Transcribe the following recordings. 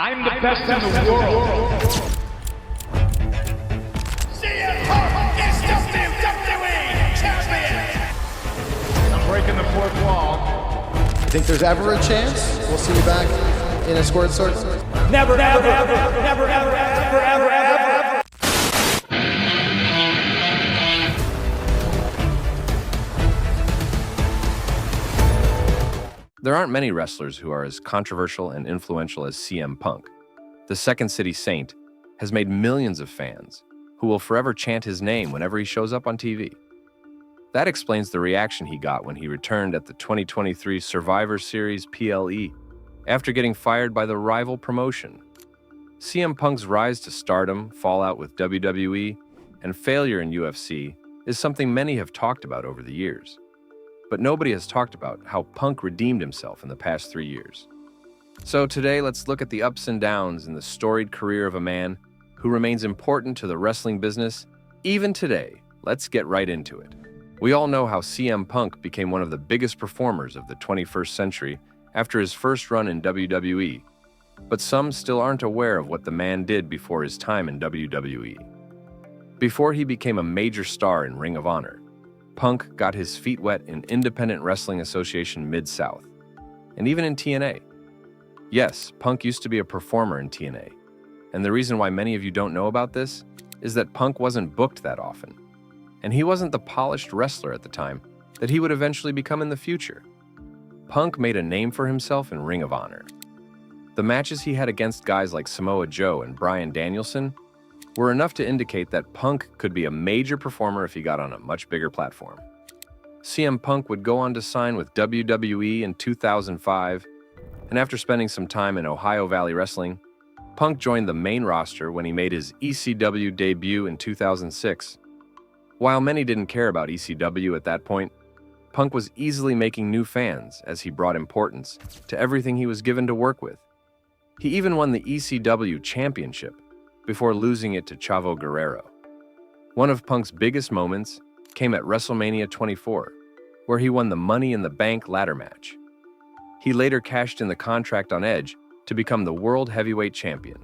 I'm the best in the world. CM Punk is WWE Champion! I'm breaking the fourth wall. You think there's ever a chance we'll see you back in a squared circle? Never, ever, ever, never, ever, ever, ever, ever. There aren't many wrestlers who are as controversial and influential as CM Punk. The Second City Saint has made millions of fans who will forever chant his name whenever he shows up on TV. That explains the reaction he got when he returned at the 2023 Survivor Series PLE after getting fired by the rival promotion. CM Punk's rise to stardom, fallout with WWE, and failure in UFC is something many have talked about over the years. But nobody has talked about how Punk redeemed himself in the past 3 years. So today, let's look at the ups and downs in the storied career of a man who remains important to the wrestling business even today. Let's get right into it. We all know how CM Punk became one of the biggest performers of the 21st century after his first run in WWE, but some still aren't aware of what the man did before his time in WWE. Before he became a major star in Ring of Honor, Punk got his feet wet in Independent Wrestling Association Mid-South, and even in TNA. Yes, Punk used to be a performer in TNA, and the reason why many of you don't know about this is that Punk wasn't booked that often, and he wasn't the polished wrestler at the time that he would eventually become in the future. Punk made a name for himself in Ring of Honor. The matches he had against guys like Samoa Joe and Bryan Danielson were enough to indicate that Punk could be a major performer if he got on a much bigger platform. CM Punk would go on to sign with WWE in 2005, and after spending some time in Ohio Valley Wrestling, Punk joined the main roster when he made his ECW debut in 2006. While many didn't care about ECW at that point, Punk was easily making new fans as he brought importance to everything he was given to work with. He even won the ECW Championship before losing it to Chavo Guerrero. One of Punk's biggest moments came at WrestleMania 24, where he won the Money in the Bank ladder match. He later cashed in the contract on Edge to become the World Heavyweight Champion.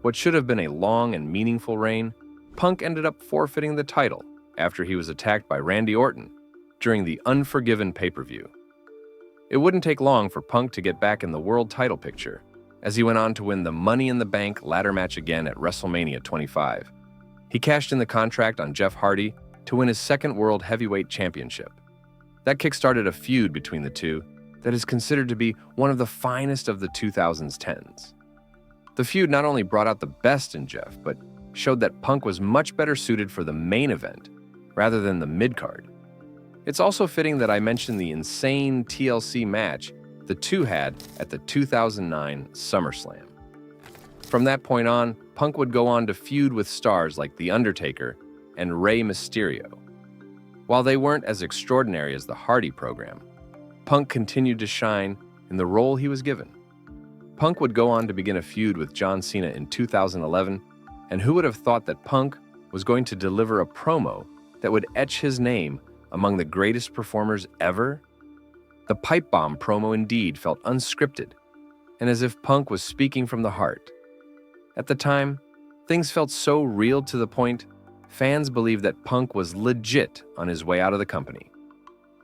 What should have been a long and meaningful reign, Punk ended up forfeiting the title after he was attacked by Randy Orton during the Unforgiven pay-per-view. It wouldn't take long for Punk to get back in the world title picture, as he went on to win the Money in the Bank ladder match again at WrestleMania 25. He cashed in the contract on Jeff Hardy to win his second World Heavyweight Championship. That kickstarted a feud between the two that is considered to be one of the finest of the 2010s. The feud not only brought out the best in Jeff, but showed that Punk was much better suited for the main event rather than the mid-card. It's also fitting that I mentioned the insane TLC match the two had at the 2009 SummerSlam. From that point on, Punk would go on to feud with stars like The Undertaker and Rey Mysterio. While they weren't as extraordinary as the Hardy program, Punk continued to shine in the role he was given. Punk would go on to begin a feud with John Cena in 2011, and who would have thought that Punk was going to deliver a promo that would etch his name among the greatest performers ever? The pipe bomb promo indeed felt unscripted, and as if Punk was speaking from the heart. At the time, things felt so real to the point fans believed that Punk was legit on his way out of the company.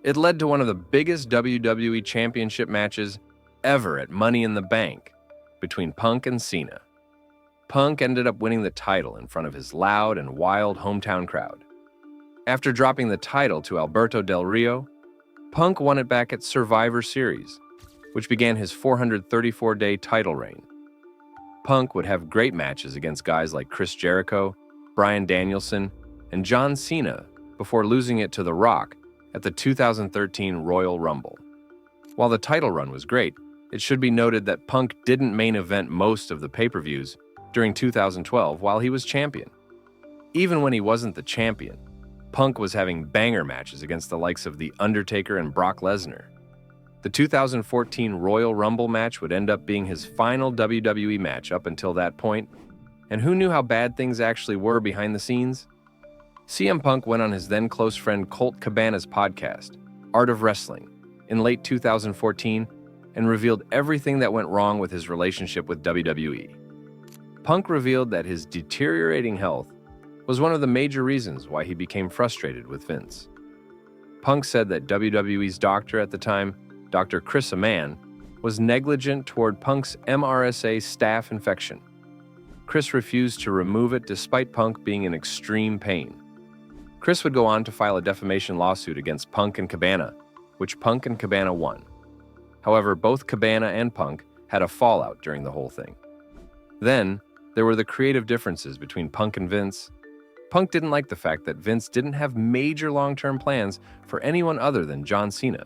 It led to one of the biggest WWE Championship matches ever at Money in the Bank between Punk and Cena. Punk ended up winning the title in front of his loud and wild hometown crowd. After dropping the title to Alberto Del Rio, Punk won it back at Survivor Series, which began his 434-day title reign. Punk would have great matches against guys like Chris Jericho, Bryan Danielson, and John Cena before losing it to The Rock at the 2013 Royal Rumble. While the title run was great, it should be noted that Punk didn't main event most of the pay-per-views during 2012 while he was champion. Even when he wasn't the champion, Punk was having banger matches against the likes of The Undertaker and Brock Lesnar. The 2014 Royal Rumble match would end up being his final WWE match up until that point, and who knew how bad things actually were behind the scenes? CM Punk went on his then close friend Colt Cabana's podcast, Art of Wrestling, in late 2014, and revealed everything that went wrong with his relationship with WWE. Punk revealed that his deteriorating health was one of the major reasons why he became frustrated with Vince. Punk said that WWE's doctor at the time, Dr. Chris Amann, was negligent toward Punk's MRSA staph infection. Chris refused to remove it despite Punk being in extreme pain. Chris would go on to file a defamation lawsuit against Punk and Cabana, which Punk and Cabana won. However, both Cabana and Punk had a fallout during the whole thing. Then, there were the creative differences between Punk and Vince. Punk didn't like the fact that Vince didn't have major long-term plans for anyone other than John Cena.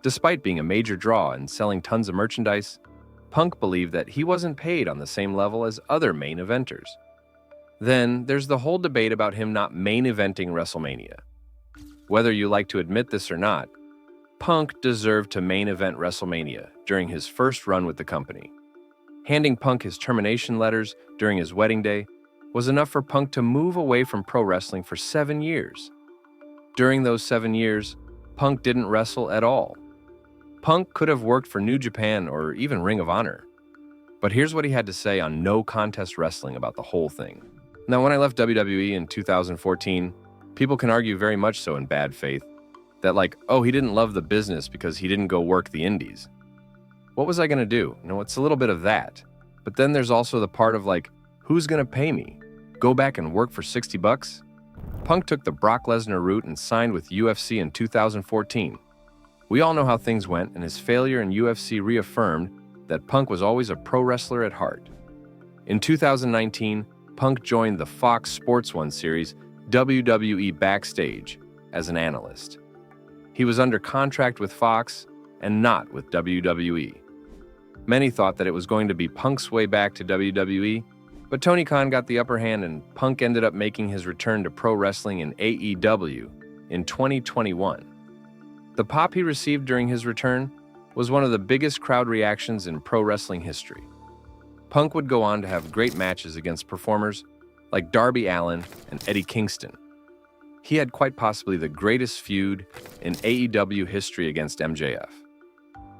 Despite being a major draw and selling tons of merchandise, Punk believed that he wasn't paid on the same level as other main eventers. Then, there's the whole debate about him not main eventing WrestleMania. Whether you like to admit this or not, Punk deserved to main event WrestleMania during his first run with the company. Handing Punk his termination letters during his wedding day was enough for Punk to move away from pro wrestling for 7 years. During those 7 years, Punk didn't wrestle at all. Punk could have worked for New Japan or even Ring of Honor. But here's what he had to say on No Contest Wrestling about the whole thing. Now, when I left WWE in 2014, people can argue very much so in bad faith that oh, he didn't love the business because he didn't go work the indies. What was I going to do? It's a little bit of that. But then there's also the part of who's going to pay me? Go back and work for $60? Punk took the Brock Lesnar route and signed with UFC in 2014. We all know how things went, and his failure in UFC reaffirmed that Punk was always a pro wrestler at heart. In 2019, Punk joined the Fox Sports 1 series WWE Backstage as an analyst. He was under contract with Fox and not with WWE. Many thought that it was going to be Punk's way back to WWE, but Tony Khan got the upper hand and Punk ended up making his return to pro wrestling in AEW in 2021. The pop he received during his return was one of the biggest crowd reactions in pro wrestling history. Punk would go on to have great matches against performers like Darby Allin and Eddie Kingston. He had quite possibly the greatest feud in AEW history against MJF.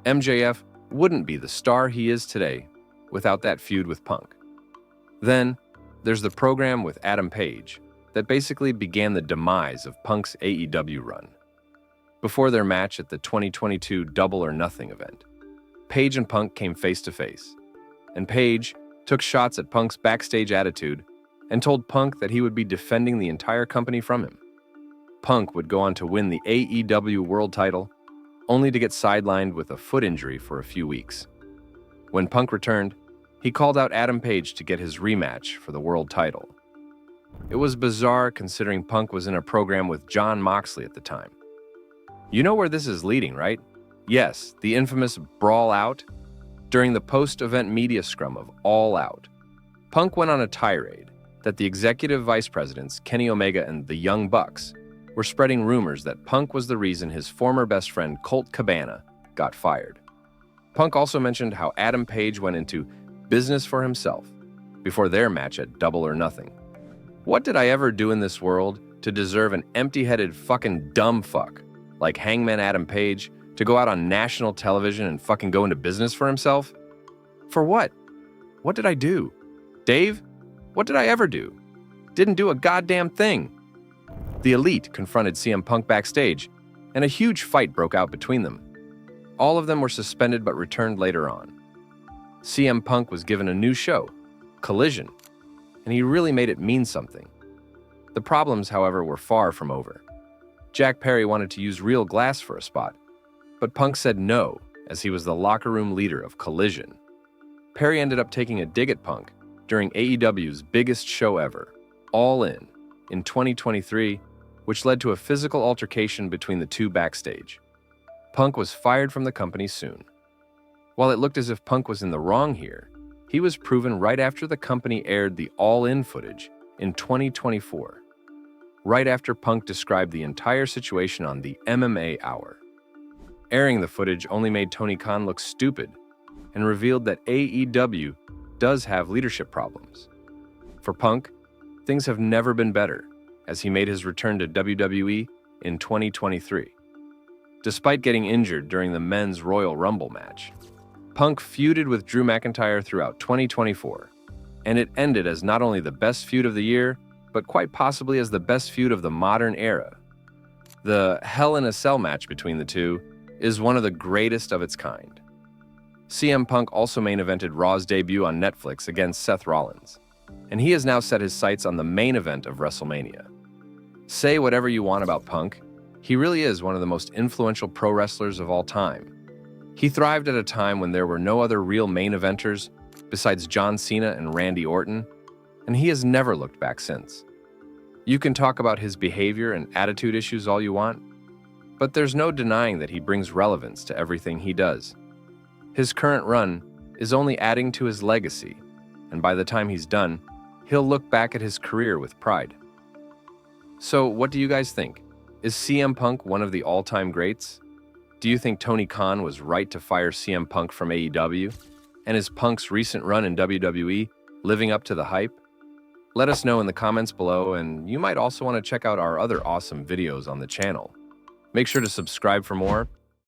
MJF wouldn't be the star he is today without that feud with Punk. Then, there's the program with Adam Page that basically began the demise of Punk's AEW run. Before their match at the 2022 Double or Nothing event, Page and Punk came face to face, and Page took shots at Punk's backstage attitude and told Punk that he would be defending the entire company from him. Punk would go on to win the AEW World title, only to get sidelined with a foot injury for a few weeks. When Punk returned, he called out Adam Page to get his rematch for the world title. It was bizarre considering Punk was in a program with Jon Moxley at the time. You know where this is leading, right? Yes, the infamous Brawl Out. During the post-event media scrum of All Out, Punk went on a tirade that the executive vice presidents, Kenny Omega and the Young Bucks, were spreading rumors that Punk was the reason his former best friend Colt Cabana got fired. Punk also mentioned how Adam Page went into business for himself before their match at Double or Nothing. What did I ever do in this world to deserve an empty-headed fucking dumb fuck like Hangman Adam Page to go out on national television and fucking go into business for himself? For what? What did I do? Dave? What did I ever do? Didn't do a goddamn thing. The Elite confronted CM Punk backstage, and a huge fight broke out between them. All of them were suspended but returned later on. CM Punk was given a new show, Collision, and he really made it mean something. The problems, however, were far from over. Jack Perry wanted to use real glass for a spot, but Punk said no, as he was the locker room leader of Collision. Perry ended up taking a dig at Punk during AEW's biggest show ever, All in 2023, which led to a physical altercation between the two backstage. Punk was fired from the company soon. While it looked as if Punk was in the wrong here, he was proven right after the company aired the All In footage in 2024, right after Punk described the entire situation on the MMA Hour. Airing the footage only made Tony Khan look stupid and revealed that AEW does have leadership problems. For Punk, things have never been better, as he made his return to WWE in 2023. despite getting injured during the men's Royal Rumble match. Punk feuded with Drew McIntyre throughout 2024, and it ended as not only the best feud of the year, but quite possibly as the best feud of the modern era. The Hell in a Cell match between the two is one of the greatest of its kind. CM Punk also main evented Raw's debut on Netflix against Seth Rollins, and he has now set his sights on the main event of WrestleMania. Say whatever you want about Punk, he really is one of the most influential pro wrestlers of all time. He thrived at a time when there were no other real main eventers besides John Cena and Randy Orton, and he has never looked back since. You can talk about his behavior and attitude issues all you want, but there's no denying that he brings relevance to everything he does. His current run is only adding to his legacy, and by the time he's done, he'll look back at his career with pride. So, what do you guys think? Is CM Punk one of the all-time greats? Do you think Tony Khan was right to fire CM Punk from AEW? And is Punk's recent run in WWE living up to the hype? Let us know in the comments below, and you might also want to check out our other awesome videos on the channel. Make sure to subscribe for more,